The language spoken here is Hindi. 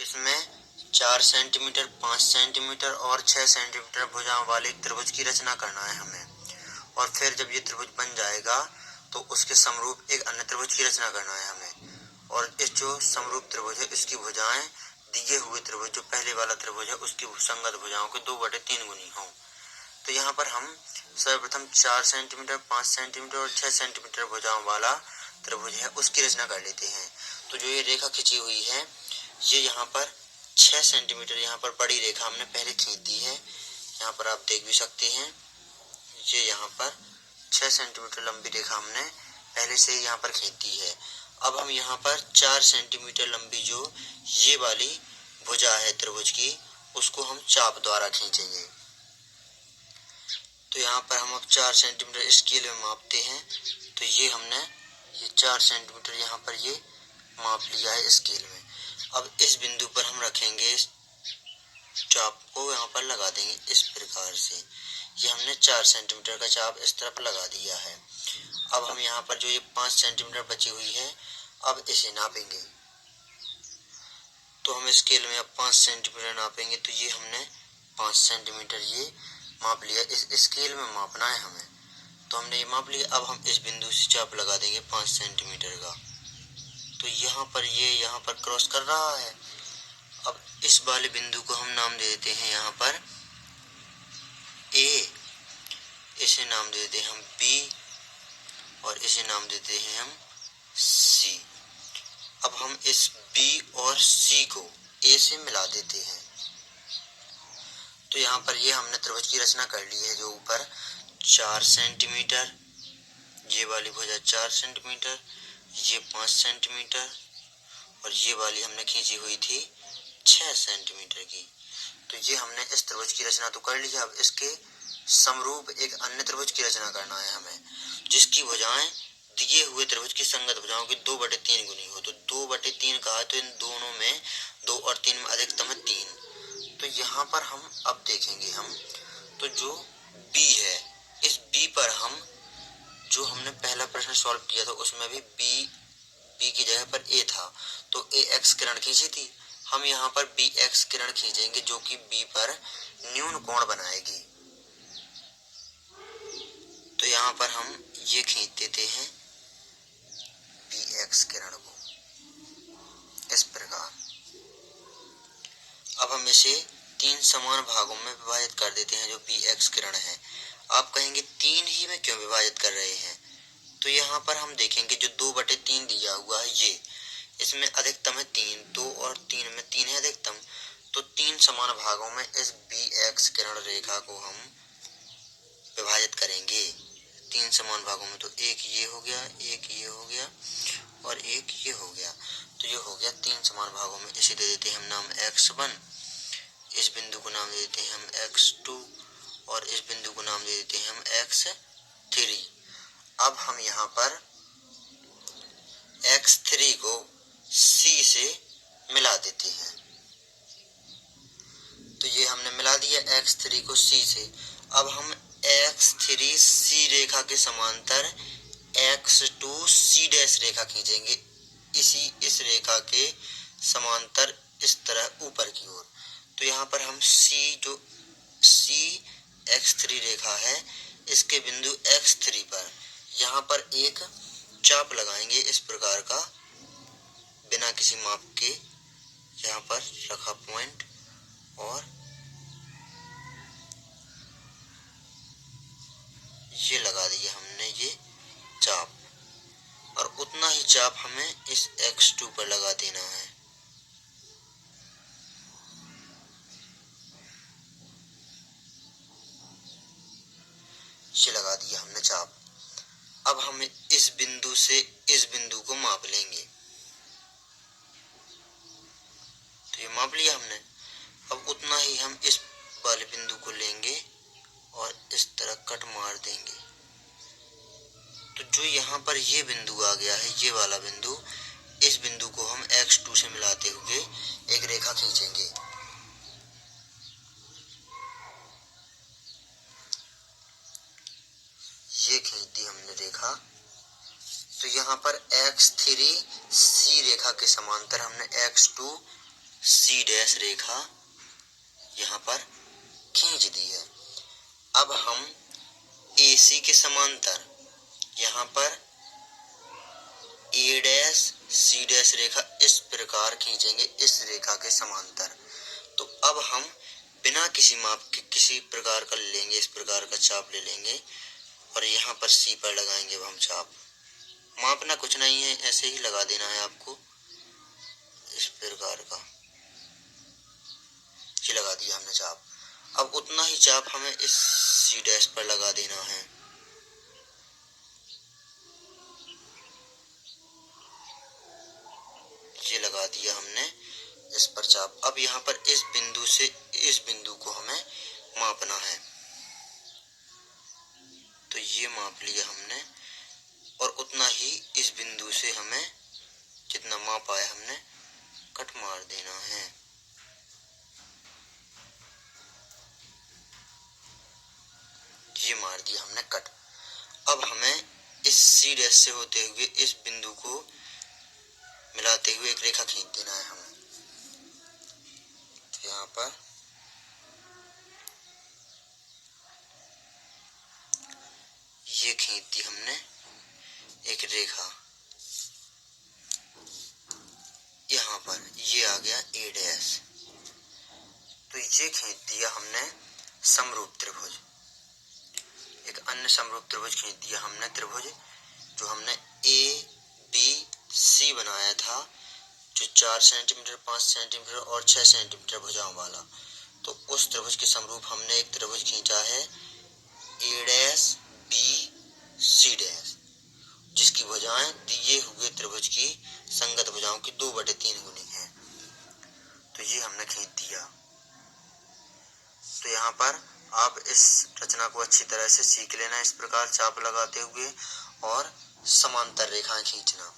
इसमें 4 सेंटीमीटर, 5 सेंटीमीटर और 6 सेंटीमीटर भुजाओं वाले एक त्रिभुज की रचना करना है हमें। और फिर जब ये त्रिभुज बन जाएगा तो उसके समरूप एक अन्य त्रिभुज की रचना करना है हमें। और इस जो समरूप त्रिभुज है इसकी भुजाएं दिए हुए त्रिभुज जो पहले वाला त्रिभुज है उसकी संगत भुजाओं के 2/3 गुनी हों। तो यहाँ पर हम सर्वप्रथम 4 सेंटीमीटर, 5 सेंटीमीटर और 6 सेंटीमीटर भुजाओं वाला त्रिभुज है उसकी रचना कर लेते हैं। तो जो ये रेखा खींची हुई है ये यहाँ पर 6 सेंटीमीटर यहाँ पर बड़ी रेखा हमने पहले खींच दी है। यहाँ पर आप देख भी सकते हैं ये यहाँ पर 6 सेंटीमीटर लंबी रेखा हमने पहले से यहाँ पर खींच दी है। अब हम यहाँ पर 4 सेंटीमीटर लंबी जो ये वाली भुजा है त्रिभुज की उसको हम चाप द्वारा खींचेंगे। तो यहाँ पर हम अब 4 सेंटीमीटर स्केल में मापते हैं। तो ये हमने ये 4 सेंटीमीटर यहाँ पर ये माप लिया है स्केल में। अब इस बिंदु पर हम रखेंगे चाप को, यहाँ पर लगा देंगे इस प्रकार से। ये हमने 4 सेंटीमीटर का चाप इस तरफ लगा दिया है। अब हम यहाँ पर जो ये 5 सेंटीमीटर बची हुई है अब इसे नापेंगे। तो हम स्केल में अब 5 सेंटीमीटर नापेंगे। तो ये हमने 5 सेंटीमीटर ये माप लिया। इस स्केल में मापना है हमें। तो हमने ये माप लिया। अब हम इस बिंदु से चाप लगा देंगे 5 सेंटीमीटर का। तो यहाँ पर ये यहाँ पर क्रॉस कर रहा है। अब इस वाले बिंदु को हम नाम दे देते हैं यहाँ पर ए, इसे नाम दे देते हैं हम बी और इसे नाम देते हैं हम सी। अब हम इस बी और सी को ए से मिला देते हैं। तो यहाँ पर ये हमने त्रिभुज की रचना कर ली है। जो ऊपर 4 सेंटीमीटर, ये वाली भुजा 4 सेंटीमीटर, ये 5 सेंटीमीटर और ये वाली हमने खींची हुई थी 6 सेंटीमीटर की। तो ये हमने इस त्रिभुज की रचना तो कर ली है। अब इसके समरूप एक अन्य त्रिभुज की रचना करना है हमें जिसकी भुजाएं दिए हुए त्रिभुज की संगत भुजाओं की 2/3 गुनी हो। तो 2/3 कहा तो इन दोनों में 2 और 3 में अधिकतम है 3। तो यहाँ पर हम अब देखेंगे हम तो जो B है इस B पर हम जो हमने पहला प्रश्न सॉल्व किया था उसमें भी B की जगह पर A था तो AX किरण खींची थी। हम यहाँ पर BX किरण खींचेंगे जो कि B पर न्यून कोण बनाएगी। तो यहाँ पर हम ये खींच देते हैं BX किरण को इस प्रकार। अब हम इसे 3 समान भागों में विभाजित कर देते हैं जो BX किरण है। आप कहेंगे 3 ही में क्यों विभाजित कर रहे हैं? तो यहाँ पर हम देखेंगे जो 2/3 दिया हुआ है ये इसमें अधिकतम है 3, 2 और 3 में 3 है अधिकतम। तो 3 समान भागों में इस BX किरण रेखा को हम विभाजित करेंगे 3 समान भागों में। तो एक ये हो गया, एक ये हो गया और एक ये हो गया। तो ये हो गया 3 समान भागों में। इसे दे देते हैं हम नाम X1, इस बिंदु को नाम दे देते हैं हम X2 और इस बिंदु को नाम दे देते हैं हम X3। अब हम यहाँ पर X3 को C से मिला देते हैं। तो ये हमने मिला दिया X3 को C से। अब हम X3 C रेखा के समांतर X2 C' रेखा खींचेंगे इस रेखा के समांतर इस तरह ऊपर की ओर। तो यहाँ पर हम जो C X3 रेखा है इसके बिंदु X3 पर यहाँ पर एक चाप लगाएंगे इस प्रकार का बिना किसी माप के। यहाँ पर रखा पॉइंट और ये लगा दिया हमने ये चाप और उतना ही चाप हमें इस X2 पर लगा देना है। ये लगा दिया हमने चाप। अब हम इस बिंदु से इस बिंदु को माप लेंगे। तो ये माप लिया हमने। अब उतना ही हम इस वाले बिंदु को लेंगे और इस तरह कट मार देंगे। तो जो यहाँ पर ये बिंदु आ गया है ये वाला बिंदु, इस बिंदु को हम X2 से मिलाते हुए एक रेखा खींचेंगे। ये खींच दी हमने रेखा। तो यहाँ पर X3 C रेखा के समांतर हमने X2 सी डैश रेखा यहाँ पर खींच दी है। अब हम AC के समांतर यहाँ पर A डैश C डैश रेखा इस प्रकार खींचेंगे, इस रेखा के समांतर। तो अब हम बिना किसी माप के किसी प्रकार का लेंगे, इस प्रकार का चाप ले लेंगे और यहाँ पर C पर लगाएंगे। अब हम चाप मापना कुछ नहीं है, ऐसे ही लगा देना है आपको, इस प्रकार का ये लगा दिया हमने चाप। अब उतना ही चाप हमें इस C डैश पर लगा देना है। ये लगा दिया हमने इस पर चाप। अब यहाँ पर इस बिंदु से इस बिंदु को हमें मापना है, तो ये माप लिया हमने और उतना ही इस बिंदु से हमें जितना मापा है हमने कट मार देना है। ये मार दिया हमने कट। अब हमें इस C डैश से होते हुए इस बिंदु को मिलाते हुए एक रेखा खींच देना है हमें। तो यहाँ पर ये खींच दी हमने एक रेखा, यहाँ पर ये आ गया A डैश। तो ये खींच दिया हमने समरूप त्रिभुज। एक अन्य समरूप त्रिभुज खींच दिया हमने, त्रिभुज जो हमने ABC बनाया था, जो 4 सेंटीमीटर, 5 सेंटीमीटर और 6 सेंटीमीटर भुजाओं वाला। तो उस त्रिभुज के समरूप हमने एक त्रिभुज खींचा है A dash B C dash, जिसकी भुजाएं दिए हुए त्रिभुज की संगत भुजाओं की 2/3 गुनी है। तो ये हमने खींच दिया। तो यहाँ पर आप इस रचना को अच्छी तरह से सीख लेना, इस प्रकार चाप लगाते हुए और समांतर रेखाएं खींचना।